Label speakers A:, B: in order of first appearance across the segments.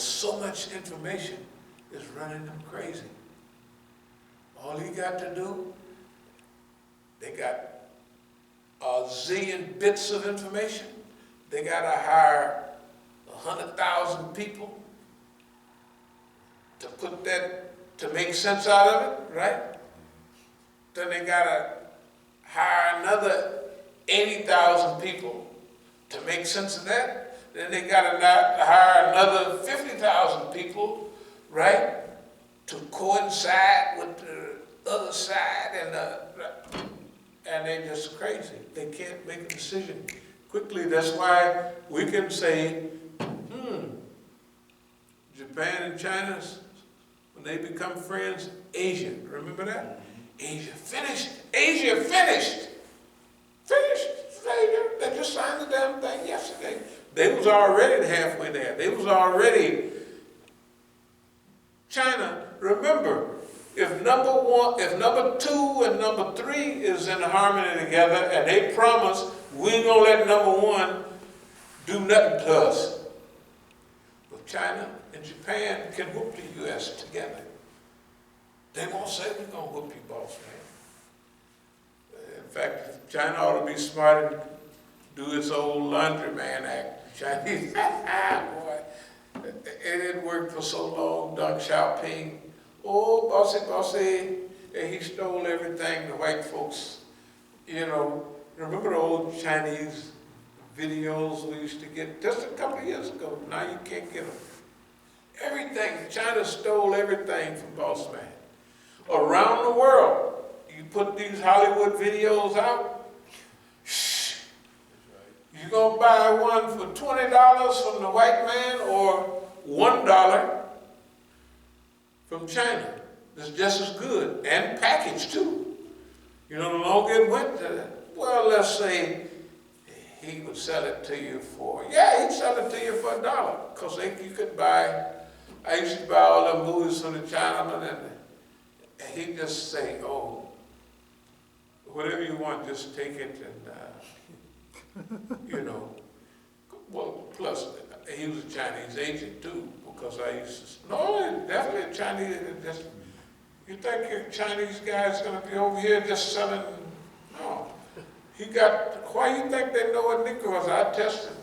A: so much information is running them crazy. All you got to do, they got a zillion bits of information. They got to hire 100,000 people to put that, to make sense out of it, right? Then they got to hire another 80,000 people to make sense of that. Then they got to hire another 50,000 people, right, to coincide with the other side, and they're just crazy. They can't make a decision quickly. That's why we can say, Japan and China, when they become friends, Asia, remember that? Asia finished. Asia finished. Finished. They just signed the damn thing yesterday. They was already halfway there. They was already. China, remember, if number 2 and number 3 is in harmony together, and they promise we ain't gonna let number 1 do nothing to us. But China and Japan can whoop the U.S. together. They won't say we're gonna whoop you, boss man. In fact, China ought to be smart and do its old laundryman act. Chinese, boy, it didn't work for so long. Deng Xiaoping, oh, bossy, and he stole everything the white folks, remember the old Chinese videos we used to get just a couple of years ago? Now you can't get them. Everything, China stole everything from boss man. Around the world, you put these Hollywood videos out, you're going to buy one for $20 from the white man or $1 from China. It's just as good and packaged too. The longer it went, well, let's say he would sell it to you for, he'd sell it to you for $1. Because you could buy, I used to buy all the movies from the Chinaman, and he'd just say, oh, whatever you want, just take it, and well, plus he was a Chinese agent too, because I used to, no, definitely a Chinese, you think your Chinese guy's gonna be over here just selling, no. Why you think they know what Negroes? I tested.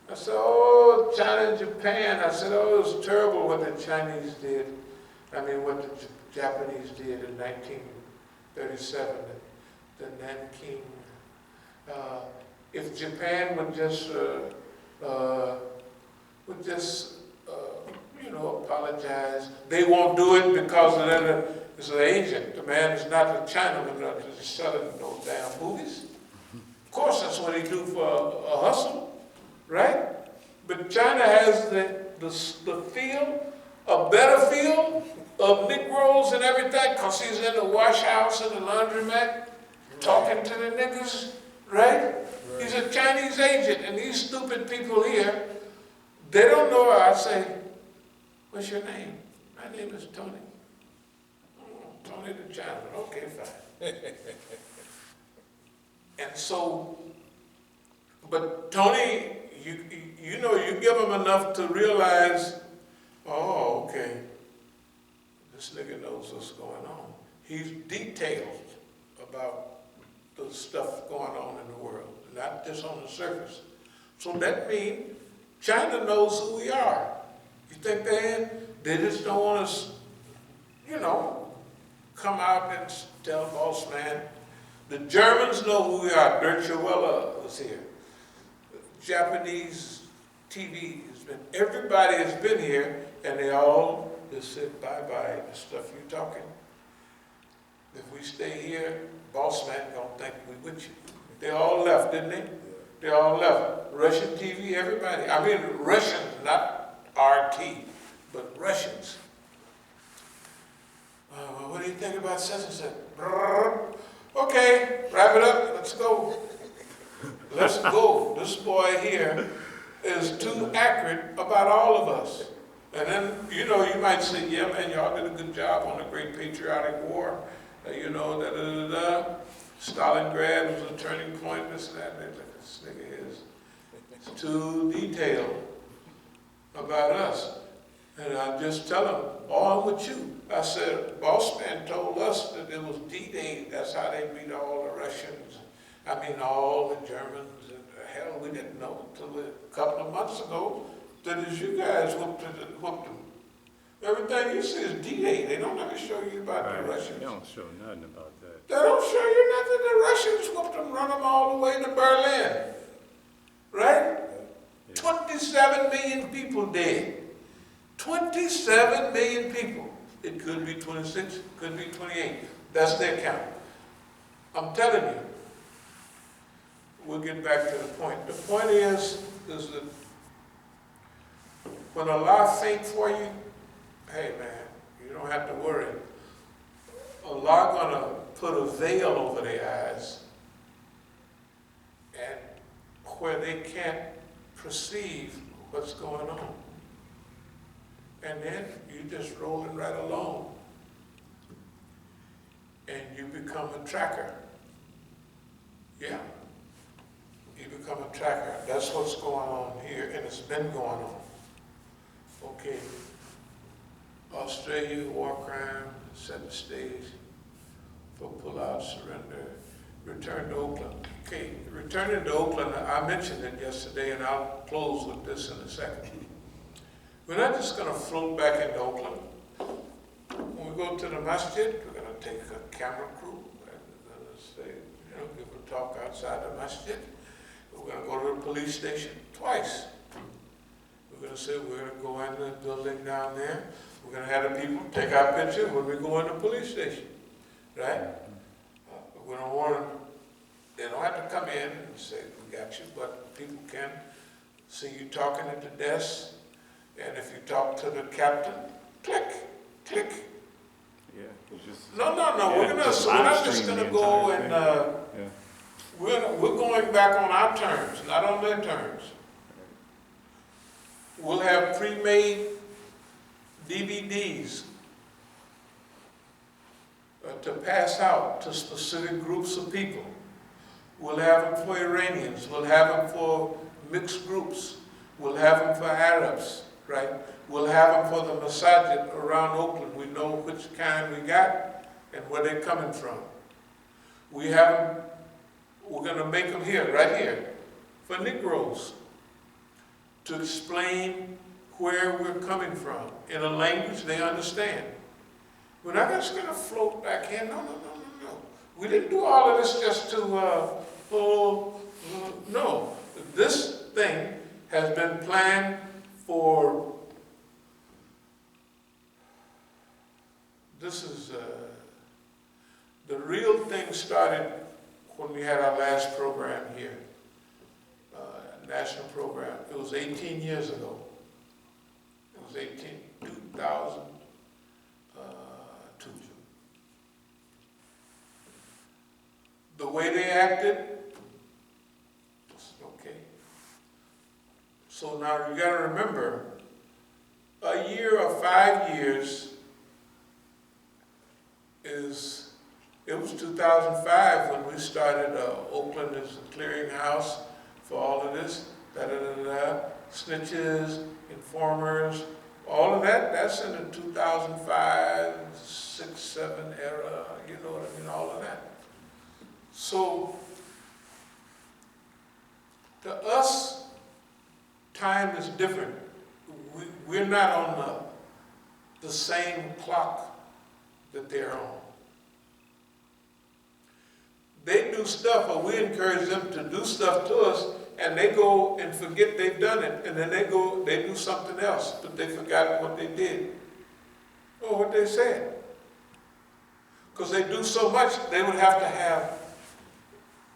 A: I said, oh, China and Japan. I said, oh, it was terrible what the Chinese did. What the Japanese did in 1937, the Nanking. If Japan would just apologize, they won't do it because it's an agent. The man is not a Chinaman to selling no damn movies. Of course, that's what he do for a hustle, right? But China has the feel, a better feel of Negroes and everything, because he's in the wash house and the laundromat talking to the niggas, right? He's a Chinese agent, and these stupid people here, they don't know. I say, what's your name? My name is Tony. Tony the Chinaman. Okay, fine. And so, but Tony, you give him enough to realize, oh, okay, this nigga knows what's going on. He's detailed about the stuff going on in the world, not just on the surface. So that means China knows who we are. You think they just don't want us, come out and tell boss man. The Germans know who we are. Der Schwelle was here. Japanese TV has been, everybody has been here, and they all just said bye-bye, the stuff you're talking. If we stay here, boss man don't think we with you. They all left, didn't they? They all left. Russian TV, everybody. Russians, not RT, but Russians. Well, what do you think about such and such? Okay, wrap it up, let's go. Let's go. This boy here is too accurate about all of us. And then, you might say, yeah, man, y'all did a good job on the Great Patriotic War. Stalingrad was a turning point, this and that. This nigga is too detailed. about us. And I just tell them, oh, I'm with you. I said, boss man told us that it was D-Day. That's how they beat all the Russians. I mean, all the Germans. And hell, we didn't know until a couple of months ago that as you guys whooped them. Everything you see is D-Day. They don't ever show you about the Russians.
B: They don't show nothing about that.
A: They don't show you nothing. The Russians whooped them, run them all the way to Berlin. Right? Yeah. 27 million people dead. 27 million people. It could be 26, could be 28. That's their count. I'm telling you. We'll get back to the point. The point is that when Allah think for you, hey man, you don't have to worry. Allah gonna put a veil over their eyes and where they can't perceive what's going on. And then you just rolling right along. And you become a tracker. Yeah. You become a tracker. That's what's going on here, and it's been going on. Okay. Australia, war crime, set the stage for pull-out, surrender, return to Oakland. Okay, returning to Oakland, I mentioned it yesterday, and I'll close with this in a second. We're not just going to float back into Oakland. When we go to the Masjid, we're going to take a camera crew and we're going to say, give a talk outside the Masjid. We're going to go to the police station twice. We're going to say we're going to go in the building down there. We're going to have the people take our picture when we go in the police station, right? We're going to warn them. They don't have to come in and say, we got you, but people can see you talking at the desk. And if you talk to the captain, click.
B: Yeah, it's just...
A: No. We're not just going to go and... We're going back on our terms, not on their terms. We'll have pre-made DVDs to pass out to specific groups of people. We'll have them for Iranians. We'll have them for mixed groups. We'll have them for Arabs, right? We'll have them for the Masjid around Oakland. We know which kind we got and where they're coming from. We have them. We're going to make them here, right here, for Negroes, to explain where we're coming from in a language they understand. We're not just going to float back in. No. We didn't do all of this just to, no. This thing has been planned for, the real thing started when we had our last program here, national program. It was 18 years ago. It was 2002. The way they acted, okay. So now you got to remember, a year or 5 years it was 2005 when we started Oakland as a clearinghouse for all of this, snitches, informers, all of that, that's in the 2005, 6, 7 era, you know what I mean, all of that. So, to us, time is different. We're not on the same clock that they're on. They do stuff, or we encourage them to do stuff to us, and they go and forget they've done it, and then they do something else, but they forgot what they did, or what they said. Because they do so much, they would have to have,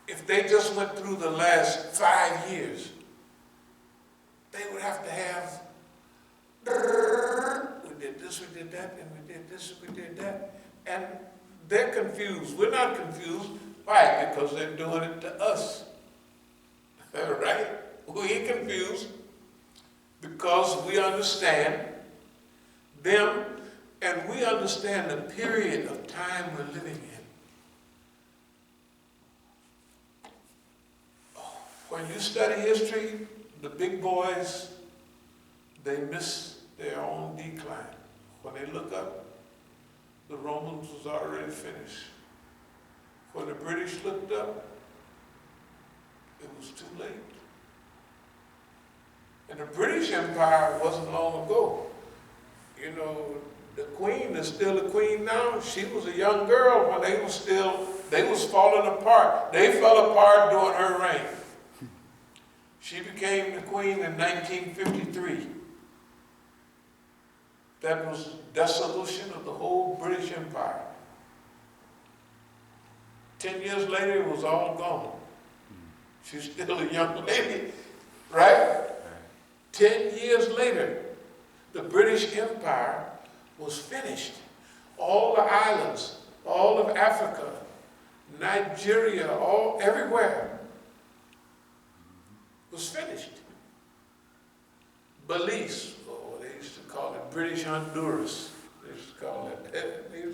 A: if they just went through the last 5 years, they would have to have, we did this, we did that, and we did this, we did that, and they're confused. We're not confused. Why? Because they're doing it to us. Right? We ain't confused because we understand them and we understand the period of time we're living in. When you study history, the big boys they missed their own decline. When they look up, the Romans was already finished. When the British looked up, it was too late. And the British Empire wasn't long ago. You know, the queen is still the queen now. She was a young girl when they was falling apart. They fell apart during her reign. She became the queen in 1953. That was dissolution of the whole British Empire. 10 years later, it was all gone. She's still a young lady, right? 10 years later, the British Empire was finished. All the islands, all of Africa, Nigeria, everywhere was finished. Belize, they used to call it British Honduras. They used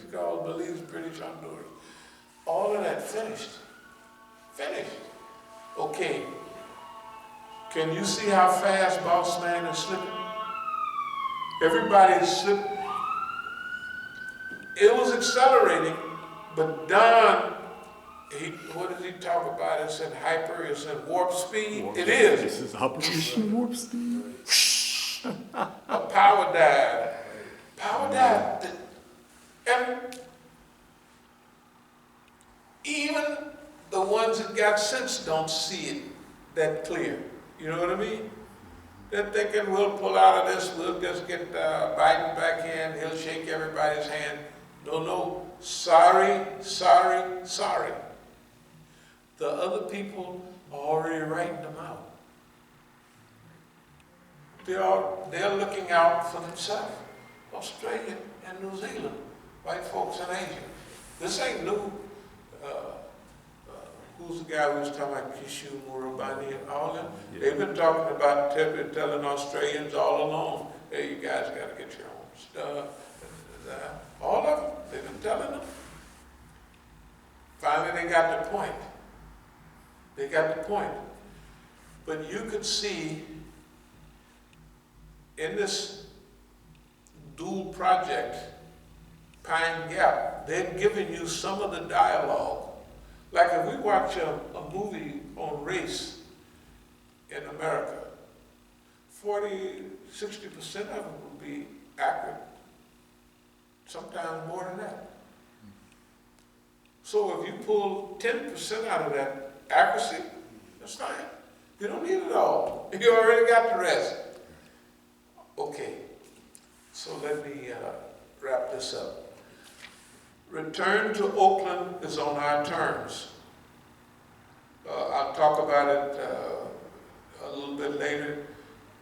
A: to call Belize British Honduras. All of that finished. Finished. Okay. Can you see how fast Boss Man is slipping? Everybody is slipping. It was accelerating, but Don, what does he talk about? It's in hyper, it's in warp speed. It is.
B: This is Operation Warp Speed.
A: A power dive. Power dive. And even the ones that got sense don't see it that clear. You know what I mean? They're thinking we'll pull out of this, we'll just get Biden back in, he'll shake everybody's hand. No, sorry. The other people are already writing them out. They're looking out for themselves. Australia and New Zealand, white folks in Asia. This ain't new. Who's the guy who was talking about Kishu Murabani and all them? Yeah. They've been talking about telling Australians all along, hey, you guys got to get your own stuff. All of them, they've been telling them. Finally, they got the point. They got the point. But you could see in this dual project, Pine Gap, they're giving you some of the dialogue. Like if we watch a movie on race in America, 40, 60% of it will be accurate. Sometimes more than that. So if you pull 10% out of that accuracy, that's fine. You don't need it all. You already got the rest. Okay, so let me wrap this up. Return to Oakland is on our terms. I'll talk about it a little bit later,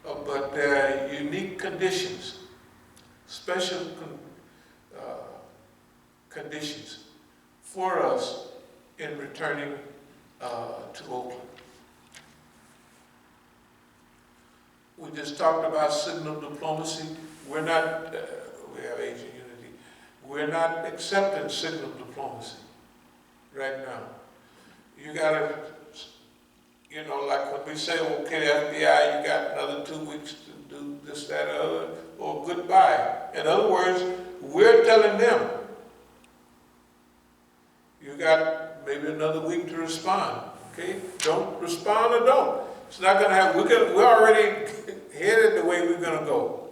A: but there are unique conditions, special conditions for us in returning to Oakland. We just talked about signal diplomacy. We're not, we have Asian unity. We're not accepting signal diplomacy right now. You gotta, you know, like when we say, okay, FBI, you got another 2 weeks to do this, that, or other, or goodbye. In other words, we're telling them, you got maybe another week to respond, okay? Don't respond or don't. It's not gonna happen. We're already headed the way we're gonna go.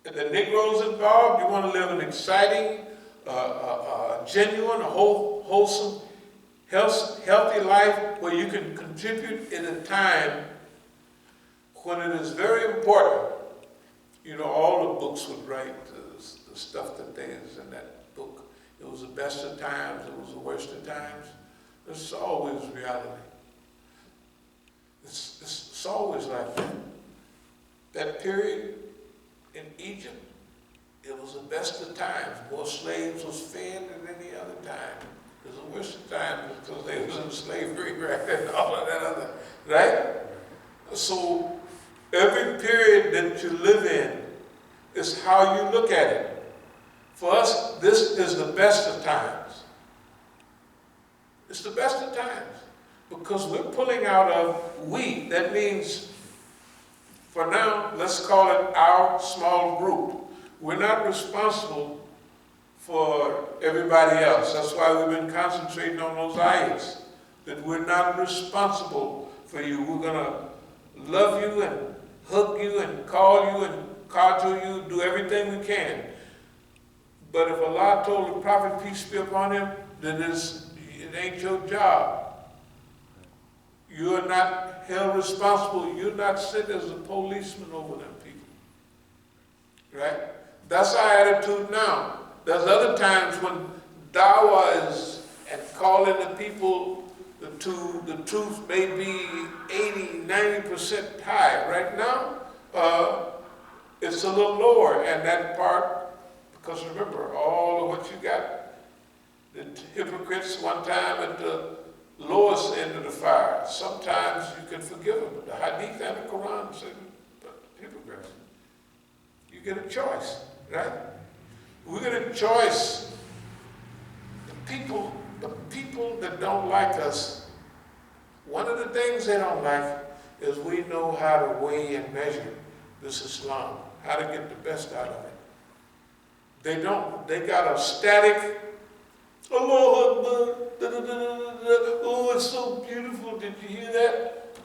A: If the Negroes involved, you want to live an exciting, genuine, wholesome, healthy life where you can contribute in a time when it is very important. You know, all the books would write the stuff that there is in that book. It was the best of times, it was the worst of times. It's always reality. It's always like that. That period in Egypt, it was the best of times. More slaves was fed than any other time. It was the worst of times because they was in slavery, right, and all of that other, right? So every period that you live in is how you look at it. For us, this is the best of times. It's the best of times because we're pulling out of that means For now, let's call it our small group. We're not responsible for everybody else. That's why we've been concentrating on those ayahs, that we're not responsible for you. We're going to love you and hug you and call you and cajole you, do everything we can. But if Allah told the Prophet, peace be upon him, then it ain't your job. You are not held responsible. You're not sent as a policeman over them people. Right? That's our attitude now. There's other times when dawah is and calling the people to the truth may be 80, 90% high. Right now, it's a little lower. And that part, because remember, all of what you got, the hypocrites one time at the lowest end of the fire. Sometimes you can forgive them. The Hadith and the Quran say, but hypocrites, you get a choice, right? We get a choice. The people that don't like us, one of the things they don't like is we know how to weigh and measure this Islam, how to get the best out of it. They don't. They got a static, Allahu Akbar, oh, it's so beautiful, did you hear that?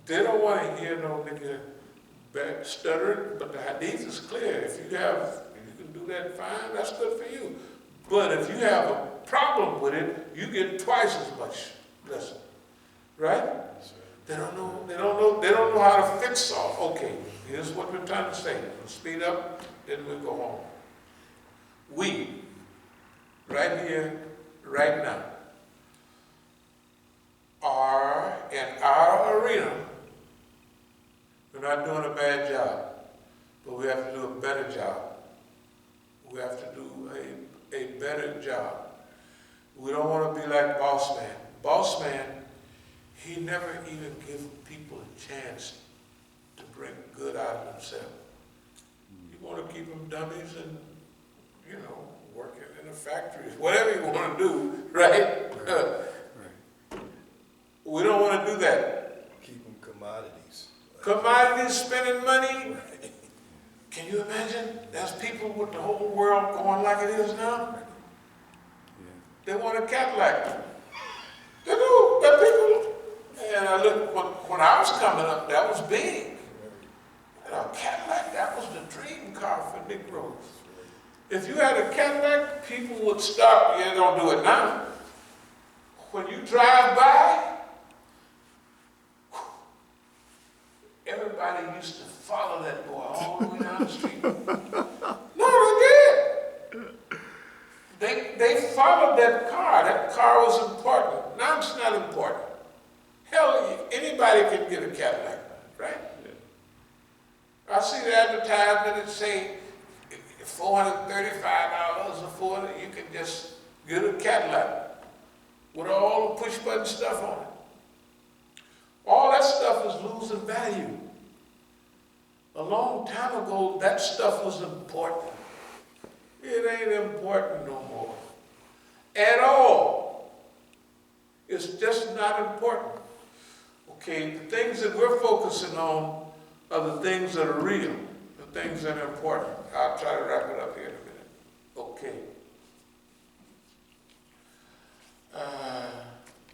A: They don't want to hear no nigga stuttering, but the hadith is clear. If you can do that, fine, that's good for you. But if you have a problem with it, you get twice as much blessing, right? They don't know how to fix all. Okay, here's what we're trying to say. We'll speed up, then we'll go home. We, right here, right now, are in our arena. We're not doing a bad job, but we have to do a better job. We have to do a better job. We don't want to be like Boss Man. Boss Man, he never even gives people a chance to bring good out of themselves. You want to keep them dummies and, working in the factories, whatever you want to do, right? We don't want to do that.
C: Keep them commodities.
A: Commodities, spending money. Can you imagine? There's people with the whole world going like it is now. They want a Cadillac. They do. They're people. And I look, when I was coming up, that was big. A Cadillac, that was the dream car for Negroes. If you had a Cadillac, people would stop. You don't do it now. When you drive by, everybody used to follow that boy all the way down the street. No, they did. They followed that car. That car was important. Now it's not important. Hell, anybody can get a Cadillac, right? I see the advertisement that say $435 for it, you can just get a Cadillac with all the push button stuff on it. All that stuff is losing value. A long time ago, that stuff was important. It ain't important no more. At all. It's just not important. Okay, the things that we're focusing on are the things that are real, the things that are important. I'll try to wrap it up here in a minute. Okay.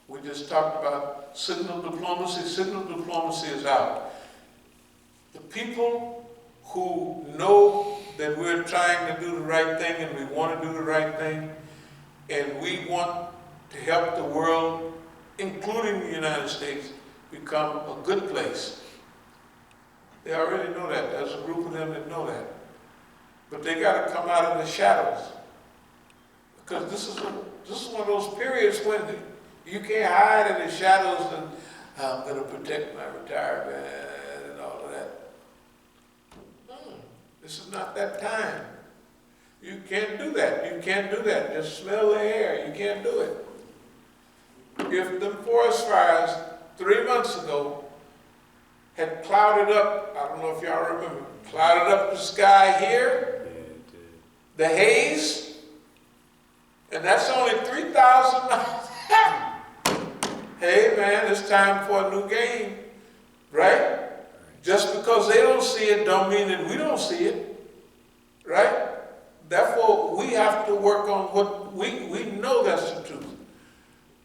A: We just talked about signal diplomacy. Signal diplomacy is out. The people who know that we're trying to do the right thing and we want to do the right thing and we want to help the world, including the United States, become a good place. They already know that. There's a group of them that know that. But they got to come out of the shadows. Because this is one of those periods when you can't hide in the shadows and I'm going to protect my retirement and all of that. This is not that time. You can't do that. You can't do that. Just smell the air. You can't do it. If them forest fires 3 months ago had clouded up, I don't know if y'all remember, clouded up the sky here, the haze, and that's only 3,000 miles. Hey man, it's time for a new game, right? because they don't see it don't mean that we don't see it, right? Therefore, we have to work on what we know that's the truth.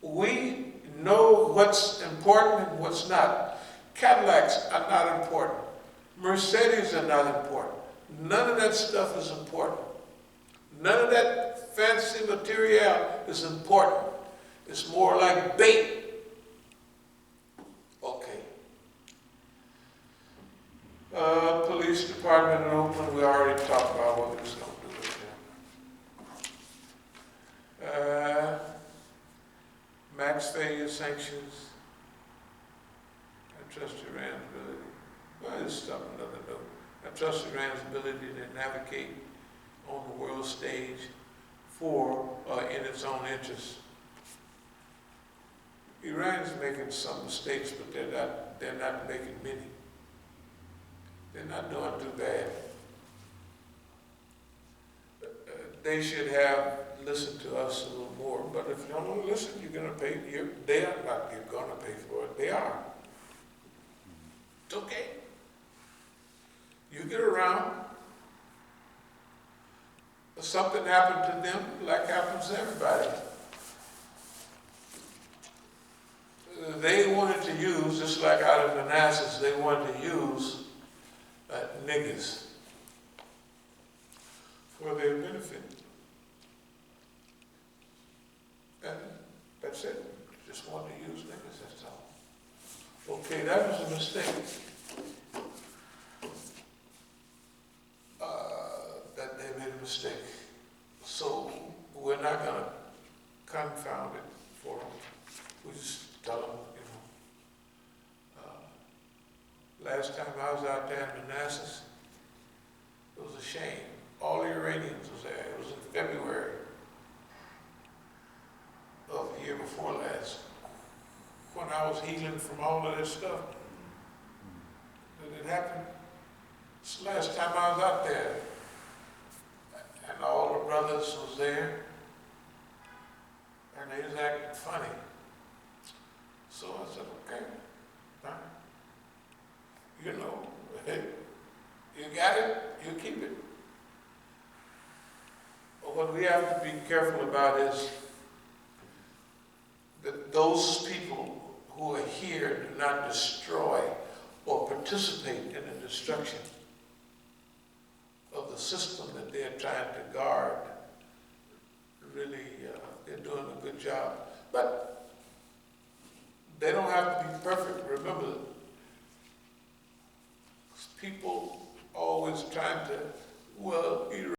A: We know what's important and what's not. Cadillacs are not important. Mercedes are not important. None of that stuff is important. None of that fancy material is important. It's more like bait. Okay. Police department in Oakland, we already talked about what we was going to do with them. Max failure sanctions. I trust Iran's ability. Well, this stuff another note. I trust Iran's ability to navigate on the world stage in its own interest. Iran's making some mistakes, but they're not making many. They're not doing too bad. They should have listened to us a little more, but if you don't want to listen, you're going to pay. You're going to pay for it. They are. It's okay. You get around. If something happened to them, like happens to everybody. They wanted to use, just like out of Manassas, they wanted to use niggas for their benefit. And that's it. Just wanted to use niggas, that's all. Okay, that was a mistake. That they made a mistake. So we're not going to confound it for them. We just tell them, last time I was out there in Manassas, it was a shame. All the Iranians was there. It was in February of the year before last, when I was healing from all of this stuff. Did it happen? It's the last time I was out there. And all the brothers was there. And they was acting funny. So I said, okay, you got it, you keep it. But what we have to be careful about is that those people who are here do not destroy or participate in the destruction of the system that they're trying to guard. Really, they're doing a good job. But they don't have to be perfect. Remember, people always trying to, well, Iran